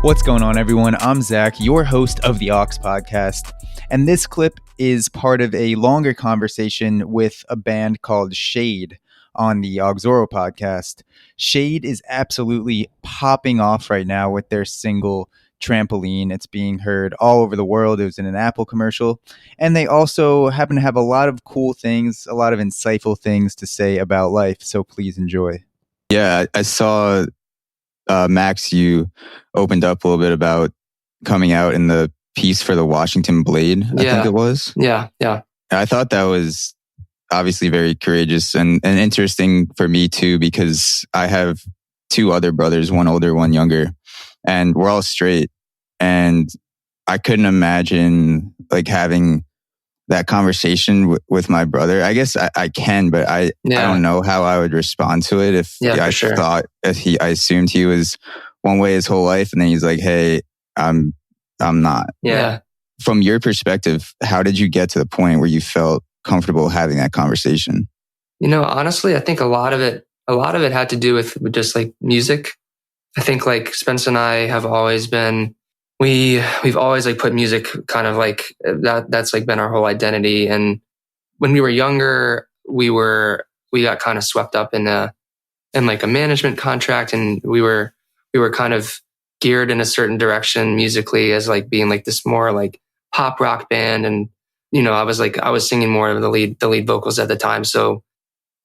What's going on, everyone? I'm Zach, your host of the Aux Podcast, and this clip is part of a longer conversation with a band called SHAED on the Auxoro podcast. SHAED is absolutely popping off right now with their single Trampoline. It's being heard all over the world. It was in an Apple commercial, and they also happen to have a lot of cool things, a lot of insightful things to say about life, so please enjoy. Yeah, I saw Max, you opened up a little bit about coming out in the piece for the Washington Blade, I think it was. Yeah. I thought that was obviously very courageous and interesting for me too, because I have two other brothers, one older, one younger, and we're all straight. And I couldn't imagine like having that conversation with my brother. I guess I can, but I don't know how I would respond to it if I assumed he was one way his whole life, and then he's like, "Hey, I'm not." Yeah. From your perspective, how did you get to the point where you felt comfortable having that conversation? Honestly, I think a lot of it had to do with just like music. I think like Spence and I have always been. We've always like put music kind of like that's like been our whole identity. And when we were younger, we got kind of swept up in like a management contract, and we were kind of geared in a certain direction musically as like being like this more like pop rock band. And, I was singing more of the lead vocals at the time. So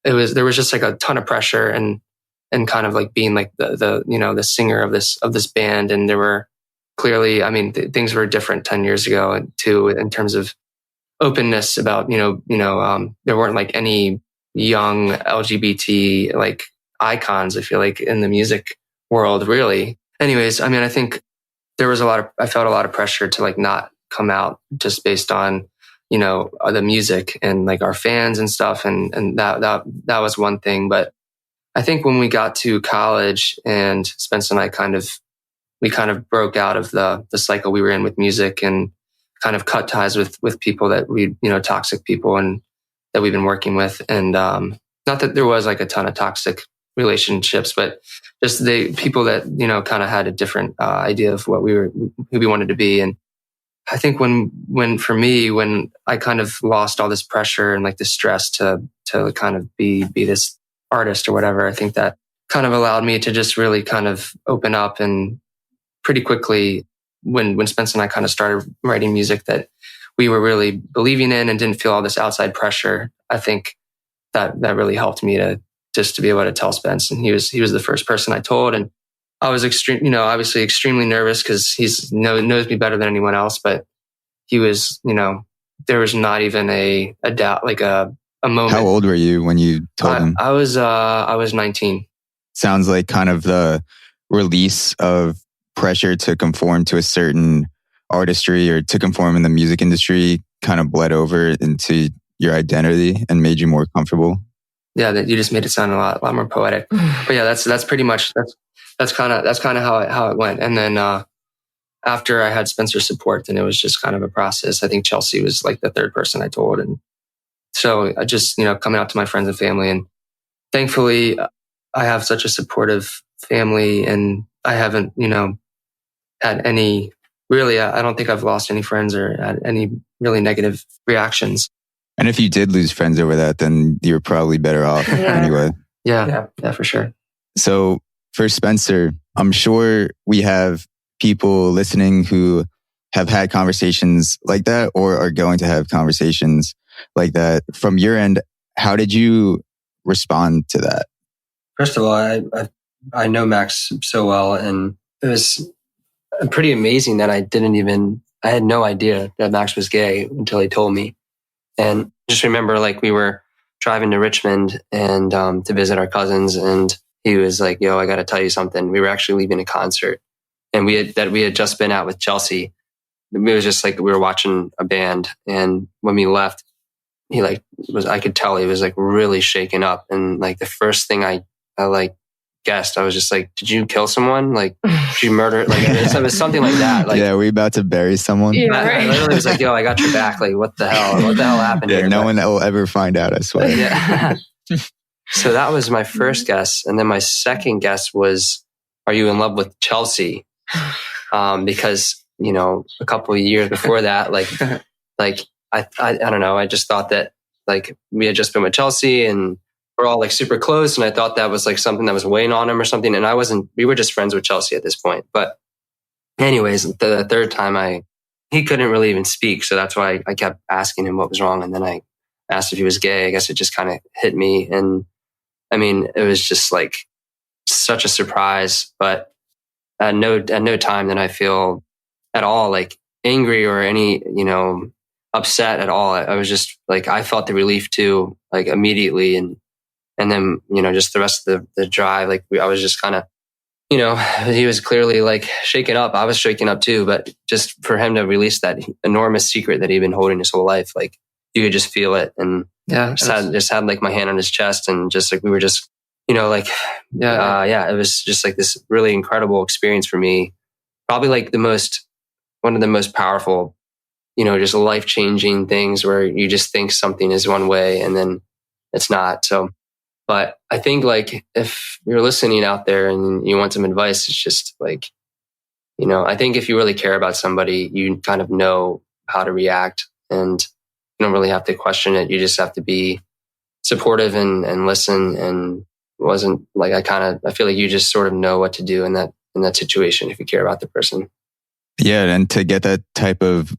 there was just like a ton of pressure and kind of like being like the singer of this band. And there were, clearly, I mean, things were different 10 years ago too, in terms of openness about, there weren't like any young LGBT like icons, I feel like, in the music world, really. Anyways, I mean, I think I felt a lot of pressure to like not come out just based on, the music and like our fans and stuff. And that was one thing. But I think when we got to college and Spence and I we kind of broke out of the cycle we were in with music and kind of cut ties with people that toxic people and that we've been working with. And not that there was like a ton of toxic relationships, but just the people that, kind of had a different idea of who we wanted to be. And I think when I kind of lost all this pressure and like the stress to kind of be this artist or whatever, I think that kind of allowed me to just really kind of open up. And pretty quickly, when Spence and I kind of started writing music that we were really believing in and didn't feel all this outside pressure, I think that really helped me to be able to tell Spence. And he was the first person I told. And I was obviously extremely nervous because he knows me better than anyone else. But he was, there was not even a doubt, like a moment. How old were you when you told him? I was 19. Sounds like kind of the release of pressure to conform to a certain artistry or to conform in the music industry kind of bled over into your identity and made you more comfortable. Yeah, that you just made it sound a lot more poetic. But yeah, that's pretty much that's kind of how it went. And then after I had Spencer's support, then it was just kind of a process. I think Chelsea was like the third person I told, and so I just coming out to my friends and family, and thankfully I have such a supportive family, and I haven't had any really. I don't think I've lost any friends or had any really negative reactions. And if you did lose friends over that, then you're probably better off anyway. Yeah, for sure. So for Spencer, I'm sure we have people listening who have had conversations like that or are going to have conversations like that. From your end, how did you respond to that? First of all, I know Max so well, and it was pretty amazing that I had no idea that Max was gay until he told me. And just remember, like, we were driving to Richmond and to visit our cousins, and he was like, "Yo, I got to tell you something." We were actually leaving a concert, and we had just been out with Chelsea. It was just like we were watching a band, and when we left, I could tell he was like really shaken up, and like the first thing I like guessed, I was just like, "Did you kill someone? Like, did you murder?" Like, it was something like that. Like, yeah, we about to bury someone. Yeah, I literally was like, "Yo, I got your back." Like, what the hell? What the hell happened here? No one will ever find out, I swear. Yeah. So that was my first guess. And then my second guess was, are you in love with Chelsea? Because, a couple of years before that, I don't know. I just thought that like we had just been with Chelsea and we're all like super close. And I thought that was like something that was weighing on him or something. And we were just friends with Chelsea at this point. But anyways, the third time he couldn't really even speak. So that's why I kept asking him what was wrong. And then I asked if he was gay. I guess it just kind of hit me. And I mean, it was just like such a surprise, but at no time did I feel at all like angry or any, upset at all. I was just like, I felt the relief too, like immediately. And then, just the rest of the drive, like I was just kind of, he was clearly like shaken up. I was shaken up too, but just for him to release that enormous secret that he'd been holding his whole life, like you could just feel it. And just had like my hand on his chest and just like, we were just, it was just like this really incredible experience for me. Probably like one of the most powerful, just life-changing things where you just think something is one way and then it's not. So, but I think like if you're listening out there and you want some advice, it's just like, I think if you really care about somebody, you kind of know how to react and you don't really have to question it. You just have to be supportive and listen. And it wasn't like I feel like you just sort of know what to do in that situation if you care about the person. Yeah. And to get that type of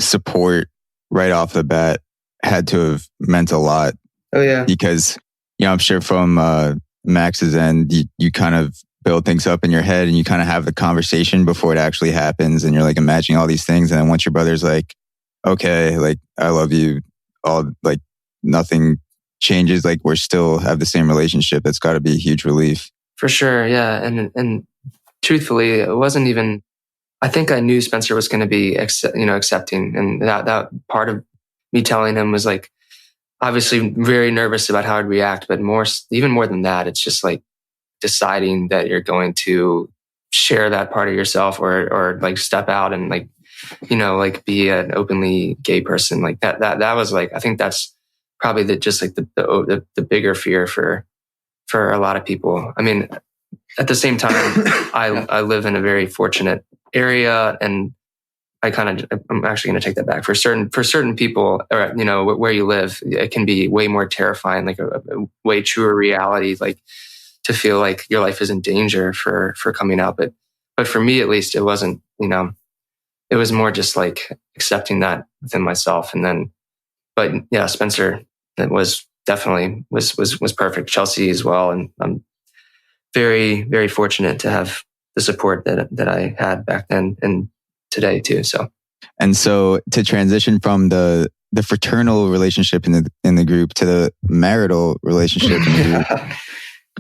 support right off the bat had to have meant a lot. Oh yeah. Because, I'm sure from Max's end, you kind of build things up in your head and you kind of have the conversation before it actually happens. And you're like imagining all these things. And then once your brother's like, okay, like I love you, all like nothing changes. Like we're still have the same relationship. That's got to be a huge relief. For sure. Yeah. And truthfully, it wasn't even, I think I knew Spencer was going to be, accepting. And that part of me telling him was like, obviously very nervous about how I'd react, but even more than that, it's just like deciding that you're going to share that part of yourself or like step out and like, be an openly gay person. Like that was like, I think that's probably the bigger fear for a lot of people. I mean, at the same time, I live in a very fortunate area and I'm actually going to take that back. For certain people, or where you live, it can be way more terrifying, like a way truer reality, like to feel like your life is in danger for coming out. But for me, at least, it wasn't. It was more just like accepting that within myself, and then. But yeah, Spencer, that was definitely was perfect. Chelsea as well, and I'm very, very fortunate to have the support that I had back then and today too. So to transition from the fraternal relationship in the group to the marital relationship in the group.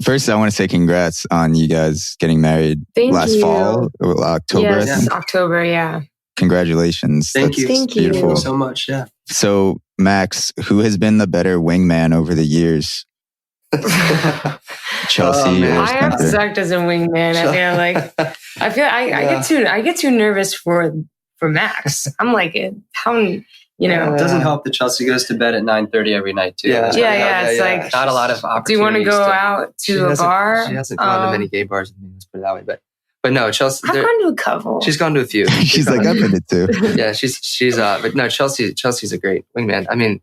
First, I want to say congrats on you guys getting married last fall, October. Yes, October, yeah. Congratulations. Thank you. Thank you. Beautiful. So much, yeah. So, Max, who has been the better wingman over the years? Chelsea or I have Spencer? sucked as a wingman. I get too nervous for Max. I'm like, how It doesn't help that Chelsea goes to bed at 9:30 every night too. Yeah. It's like not a lot of opportunities. Do you want to go out to a bar? She hasn't gone to many gay bars. Let's put it that way. But no, Chelsea. I've gone to a couple. She's gone to a few. She's like, I've been to two. Yeah, she's. But no, Chelsea's a great wingman. I mean,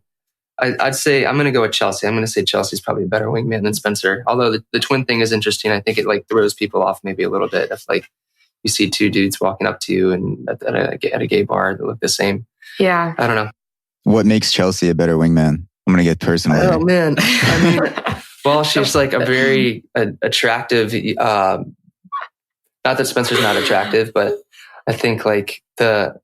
I'd say I'm going to go with Chelsea. I'm going to say Chelsea's probably a better wingman than Spencer. Although the twin thing is interesting. I think it like throws people off maybe a little bit if like you see two dudes walking up to you and at a gay bar that look the same. Yeah. I don't know. What makes Chelsea a better wingman? I'm going to get personal. Oh man. I mean, well, she's like a very attractive. Not that Spencer's not attractive, but I think like the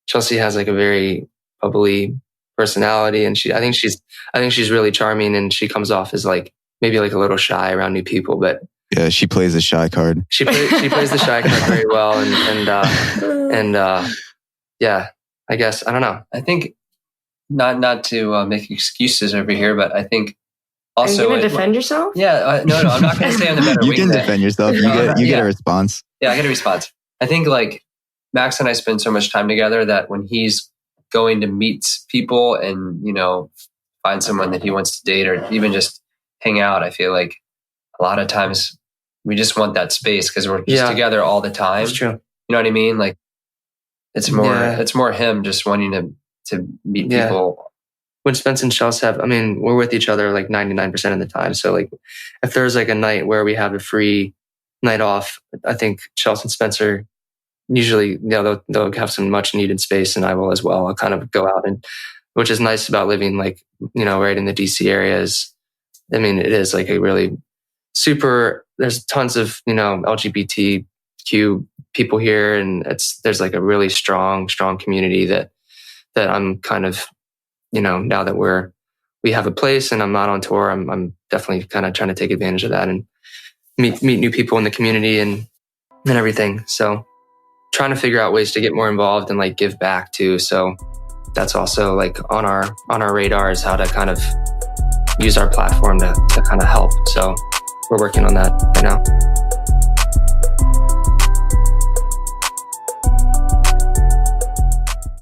Chelsea has like a very bubbly personality, and I think she's really charming, and she comes off as like maybe like a little shy around new people, but yeah, she plays the shy card. She plays the shy card very well, and yeah, I guess I don't know. I think not to make excuses over here, but I think also. Are you going to defend yourself? Yeah, no, I'm not going to say I'm the better. You can defend yourself. You get a response. Yeah, I get a response. I think like Max and I spend so much time together that when he's going to meet people and find someone that he wants to date or even just hang out. I feel like a lot of times we just want that space because we're just together all the time. That's true. You know what I mean? Like it's more him just wanting to meet people. When Spence and Chelsea we're with each other like 99% of the time. So like if there's like a night where we have a free night off, I think Chelsea and Spencer usually, they'll have some much needed space, and I will as well. I'll kind of go out, and which is nice about living like, right in the DC area is, it is like a really super, there's tons of, LGBTQ people here, and there's like a really strong community that I'm kind of, now that we have a place and I'm not on tour, I'm definitely kind of trying to take advantage of that and meet new people in the community and everything. So trying to figure out ways to get more involved and like give back too. So that's also like on our radar is how to kind of use our platform to kind of help. So we're working on that right now.